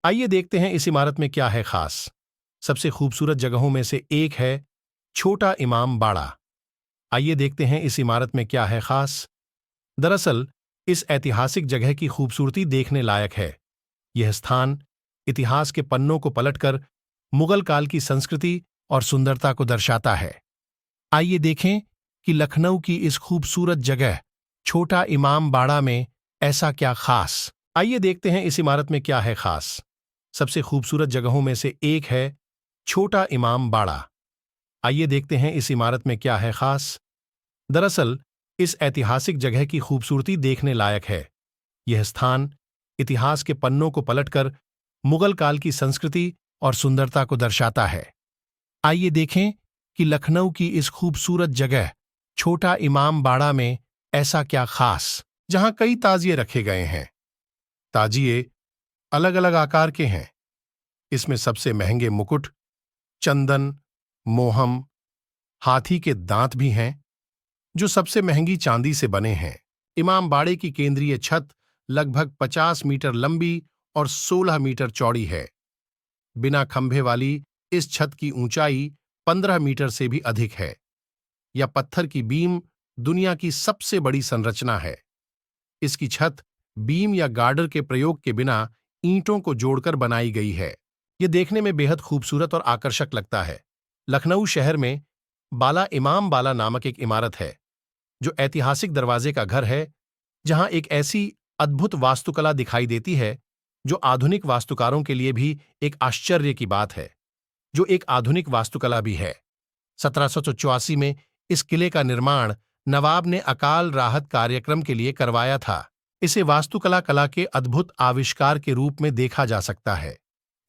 आइए देखते हैं इस इमारत में क्या है खास। सबसे खूबसूरत जगहों में से एक है छोटा इमाम बाड़ा। आइए देखते हैं इस इमारत में क्या है खास। दरअसल इस ऐतिहासिक जगह की खूबसूरती देखने लायक है। यह स्थान इतिहास के पन्नों को पलटकर मुगल काल की संस्कृति और सुंदरता को दर्शाता है। आइए देखें कि लखनऊ की इस खूबसूरत जगह छोटा इमाम बाड़ा में ऐसा क्या खास। आइए देखते हैं इस इमारत में क्या है खास। सबसे खूबसूरत जगहों में से एक है छोटा इमाम बाड़ा। आइए देखते हैं इस इमारत में क्या है खास। दरअसल इस ऐतिहासिक जगह की खूबसूरती देखने लायक है। यह स्थान इतिहास के पन्नों को पलटकर मुगल काल की संस्कृति और सुंदरता को दर्शाता है। आइए देखें कि लखनऊ की इस खूबसूरत जगह छोटा इमाम बाड़ा में ऐसा क्या खास, जहां कई ताजिए रखे गए हैं। ताजिए अलग अलग आकार के हैं। इसमें सबसे महंगे मुकुट, चंदन, मोहम, हाथी के दांत भी हैं, जो सबसे महंगी चांदी से बने हैं। इमाम बाड़े की केंद्रीय छत लगभग 50 मीटर लंबी और 16 मीटर चौड़ी है। बिना खंभे वाली इस छत की ऊंचाई 15 मीटर से भी अधिक है। यह पत्थर की बीम दुनिया की सबसे बड़ी संरचना है। इसकी छत बीम या गार्डर के प्रयोग के बिना ईंटों को जोड़कर बनाई गई है। यह देखने में बेहद खूबसूरत और आकर्षक लगता है। लखनऊ शहर में बाला इमाम बाला नामक एक इमारत है, जो ऐतिहासिक दरवाजे का घर है, जहां एक ऐसी अद्भुत वास्तुकला दिखाई देती है जो आधुनिक वास्तुकारों के लिए भी एक आश्चर्य की बात है, जो एक आधुनिक वास्तुकला भी है। 1784 में इस किले का निर्माण नवाब ने अकाल राहत कार्यक्रम के लिए करवाया था। इसे वास्तुकला कला के अद्भुत आविष्कार के रूप में देखा जा सकता है।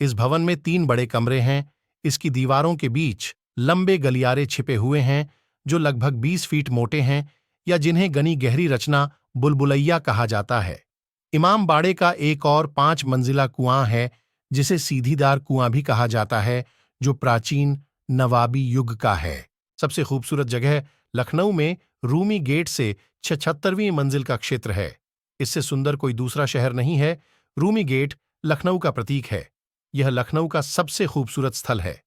इस भवन में 3 बड़े कमरे हैं। इसकी दीवारों के बीच लंबे गलियारे छिपे हुए हैं, जो लगभग 20 फीट मोटे हैं, या जिन्हें घनी गहरी रचना बुलबुलैया कहा जाता है। इमाम बाड़े का एक और 5 मंजिला कुआं है, जिसे सीधीदार कुआं भी कहा जाता है, जो प्राचीन नवाबी युग का है। सबसे खूबसूरत जगह लखनऊ में रूमी गेट से 76वीं मंजिल का क्षेत्र है। इससे सुंदर कोई दूसरा शहर नहीं है। रूमी गेट लखनऊ का प्रतीक है। यह लखनऊ का सबसे खूबसूरत स्थल है।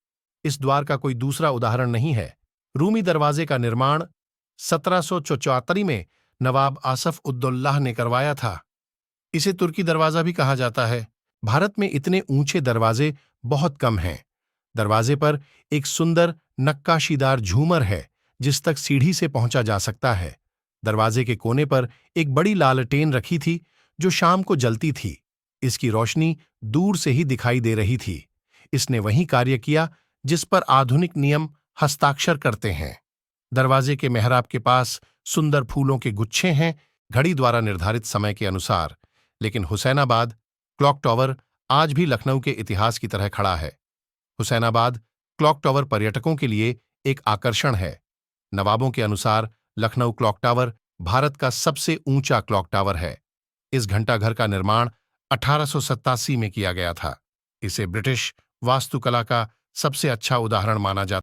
इस द्वार का कोई दूसरा उदाहरण नहीं है। रूमी दरवाजे का निर्माण 1774 में नवाब आसफ उद्दौला ने करवाया था। इसे तुर्की दरवाजा भी कहा जाता है। भारत में इतने ऊंचे दरवाजे बहुत कम हैं। दरवाजे पर एक सुंदर नक्काशीदार झूमर है, जिस तक सीढ़ी से पहुंचा जा सकता है। दरवाजे के कोने पर एक बड़ी लालटेन रखी थी, जो शाम को जलती थी। इसकी रोशनी दूर से ही दिखाई दे रही थी। इसने वही कार्य किया जिस पर आधुनिक नियम हस्ताक्षर करते हैं। दरवाजे के मेहराब के पास सुंदर फूलों के गुच्छे हैं, घड़ी द्वारा निर्धारित समय के अनुसार। लेकिन हुसैनाबाद क्लॉक टॉवर आज भी लखनऊ के इतिहास की तरह खड़ा है। हुसैनाबाद क्लॉक टॉवर पर्यटकों के लिए एक आकर्षण है। नवाबों के अनुसार लखनऊ क्लॉक टावर भारत का सबसे ऊंचा क्लॉक टावर है। इस घंटाघर का निर्माण 1887 में किया गया था। इसे ब्रिटिश वास्तुकला का सबसे अच्छा उदाहरण माना जाता है।